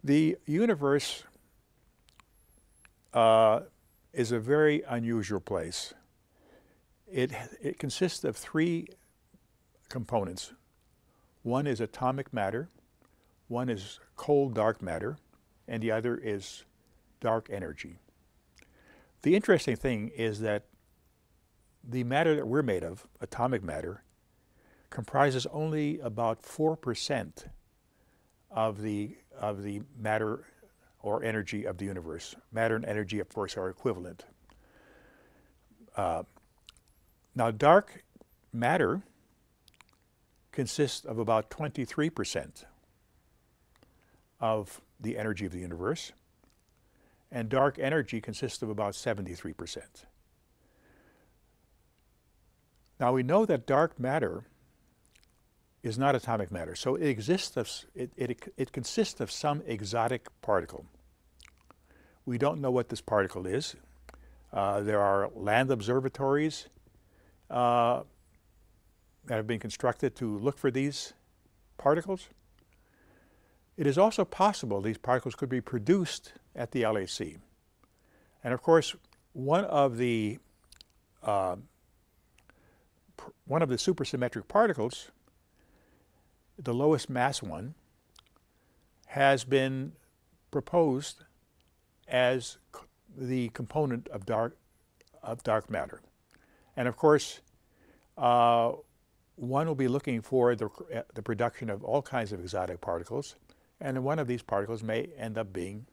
The universe is a very unusual place. It consists of three components. One is atomic matter, one is cold dark matter, and the other is dark energy. The interesting thing is that the matter that we're made of, atomic matter, comprises only about 4% of the matter or energy of the universe. Matter and energy, of course, are equivalent. Now, dark matter consists of about 23% of the energy of the universe, and dark energy consists of about 73%. Now, we know that dark matter is not atomic matter, so it consists of some exotic particle. We don't know what this particle is. There are land observatories that have been constructed to look for these particles. It is also possible these particles could be produced at the LHC. And of course, one of the supersymmetric particles, the lowest mass one, has been proposed as the component of dark matter. And of course, one will be looking for the production of all kinds of exotic particles, and one of these particles may end up being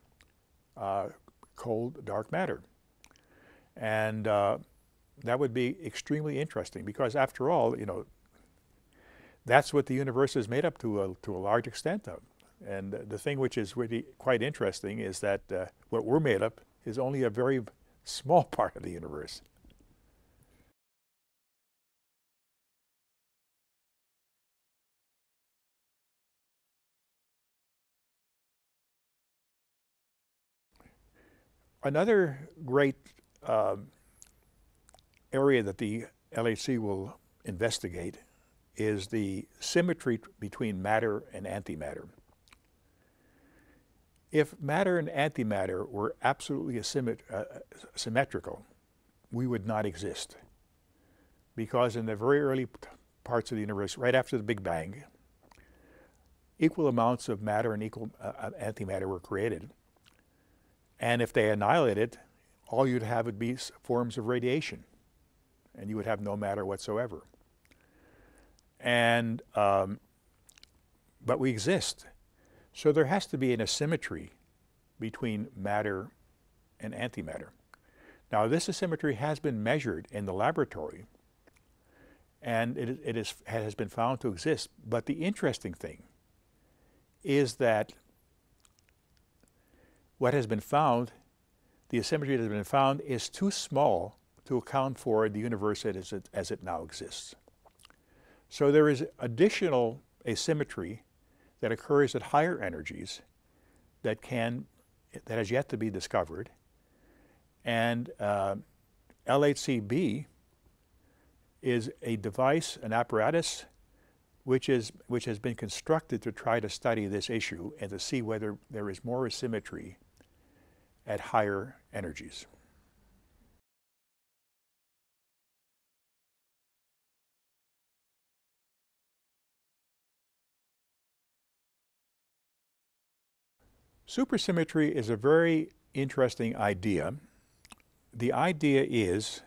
cold dark matter. And that would be extremely interesting because, after all, you know, that's what the universe is made up to a large extent of. And the thing which is really quite interesting is that what we're made up is only a very small part of the universe. Another great area that the LHC will investigate is the symmetry between matter and antimatter. If matter and antimatter were absolutely symmetrical, we would not exist. Because in the very early parts of the universe, right after the Big Bang, equal amounts of matter and equal antimatter were created. And if they annihilated, all you'd have would be forms of radiation, and you would have no matter whatsoever. And but we exist. So there has to be an asymmetry between matter and antimatter. Now, this asymmetry has been measured in the laboratory, and it has been found to exist. But the interesting thing is that what has been found, the asymmetry that has been found, is too small to account for the universe as it now exists. So there is additional asymmetry that occurs at higher energies that has yet to be discovered. And LHCb is a device, an apparatus, which has been constructed to try to study this issue and to see whether there is more asymmetry at higher energies. Supersymmetry is a very interesting idea. The idea is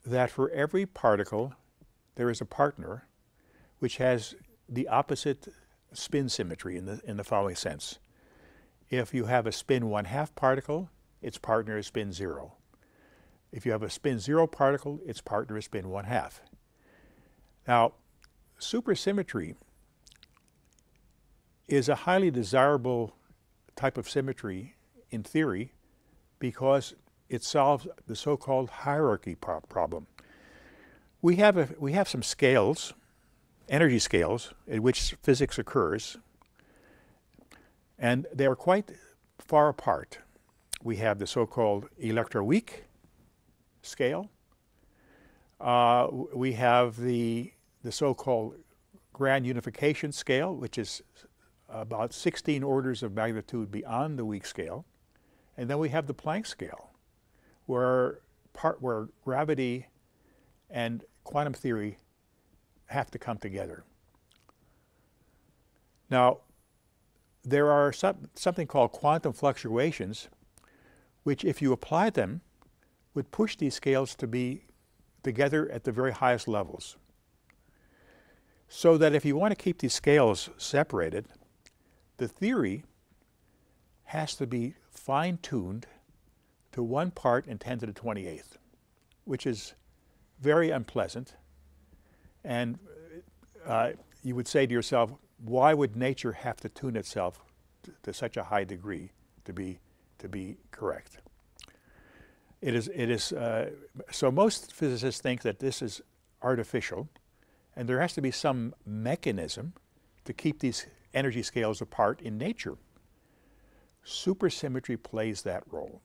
that for every particle, there is a partner which has the opposite spin symmetry in the following sense. If you have a spin 1/2 particle, its partner is spin 0. If you have a spin 0 particle, its partner is spin 1/2. Now, supersymmetry is a highly desirable type of symmetry in theory because it solves the so-called hierarchy problem. We have some scales, energy scales, in which physics occurs, and they are quite far apart. We have the so-called electroweak scale. We have the so-called grand unification scale, which is about 16 orders of magnitude beyond the weak scale. And then we have the Planck scale, where gravity and quantum theory have to come together. Now, there are something called quantum fluctuations, which if you apply them, would push these scales to be together at the very highest levels. So that if you want to keep these scales separated, the theory has to be fine-tuned to 1 part in 10 to the 28th, which is very unpleasant. And you would say to yourself, why would nature have to tune itself to such a high degree to be correct? So most physicists think that this is artificial, and there has to be some mechanism to keep these energy scales apart in nature. Supersymmetry plays that role.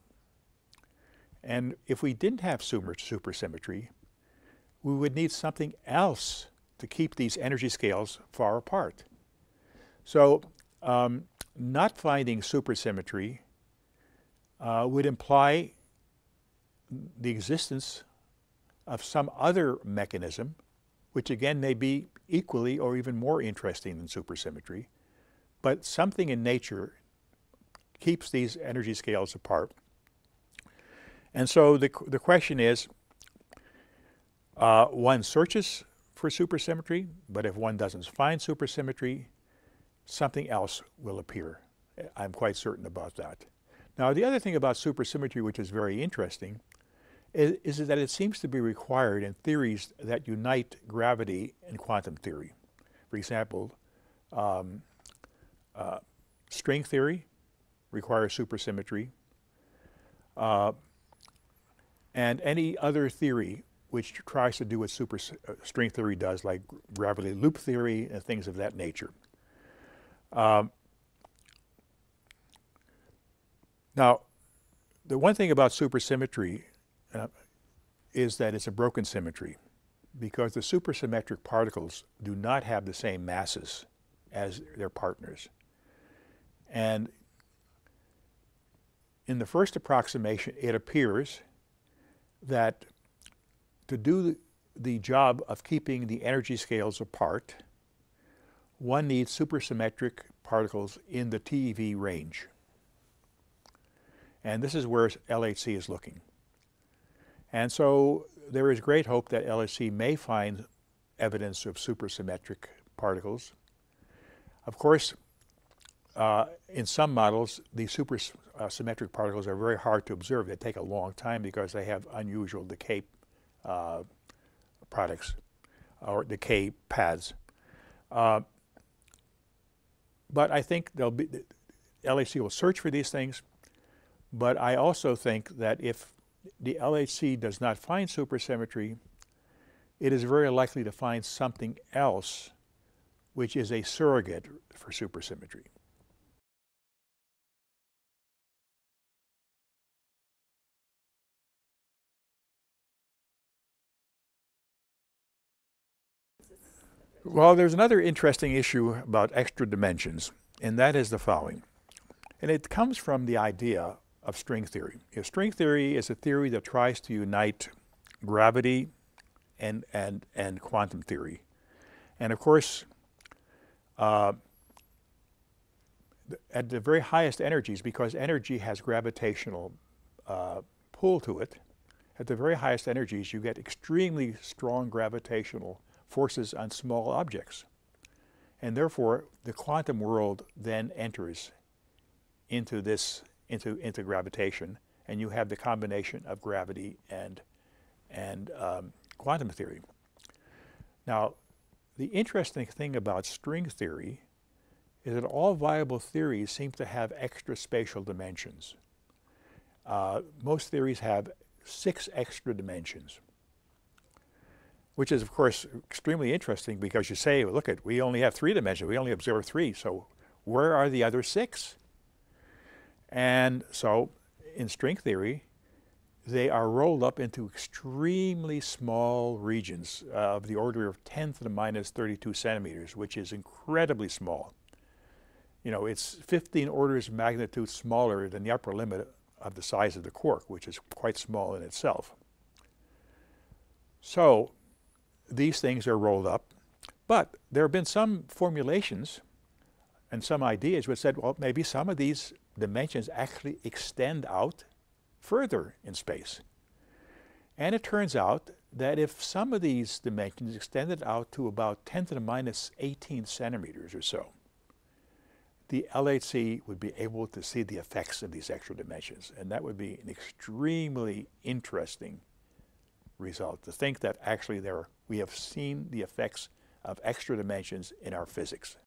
And if we didn't have supersymmetry, we would need something else to keep these energy scales far apart. So not finding supersymmetry would imply the existence of some other mechanism, which again may be equally or even more interesting than supersymmetry, but something in nature keeps these energy scales apart. And so the question is, one searches for supersymmetry, but if one doesn't find supersymmetry, something else will appear. I'm quite certain about that. Now, the other thing about supersymmetry, which is very interesting, is that it seems to be required in theories that unite gravity and quantum theory. For example, string theory requires supersymmetry, and any other theory which tries to do what string theory does, like gravity loop theory and things of that nature. Now, the one thing about supersymmetry is that it's a broken symmetry, because the supersymmetric particles do not have the same masses as their partners. And in the first approximation, it appears that to do the job of keeping the energy scales apart, one needs supersymmetric particles in the TeV range. And this is where LHC is looking. And so there is great hope that LHC may find evidence of supersymmetric particles. Of course, in some models, the supersymmetric particles are very hard to observe. They take a long time because they have unusual decay products or decay paths. But I think LHC will search for these things. But I also think that if the LHC does not find supersymmetry, it is very likely to find something else which is a surrogate for supersymmetry. Well, there's another interesting issue about extra dimensions, and that is the following. And it comes from the idea of string theory. String theory is a theory that tries to unite gravity and quantum theory. And of course, at the very highest energies, because energy has gravitational pull to it, at the very highest energies you get extremely strong gravitational forces on small objects. And therefore, the quantum world then enters into into gravitation, and you have the combination of gravity and quantum theory. Now, the interesting thing about string theory is that all viable theories seem to have extra spatial dimensions. Most theories have 6 extra dimensions, which is, of course, extremely interesting because you say, well, look, we only have 3 dimensions. We only observe 3, so where are the other 6? And so in string theory, they are rolled up into extremely small regions of the order of 10 to the minus 32 centimeters, which is incredibly small. You know, it's 15 orders of magnitude smaller than the upper limit of the size of the quark, which is quite small in itself. So these things are rolled up, but there have been some formulations and some ideas which said, well, maybe some of these dimensions actually extend out further in space. And it turns out that if some of these dimensions extended out to about 10 to the minus 18 centimeters or so, the LHC would be able to see the effects of these extra dimensions. And that would be an extremely interesting result, to think that actually we have seen the effects of extra dimensions in our physics.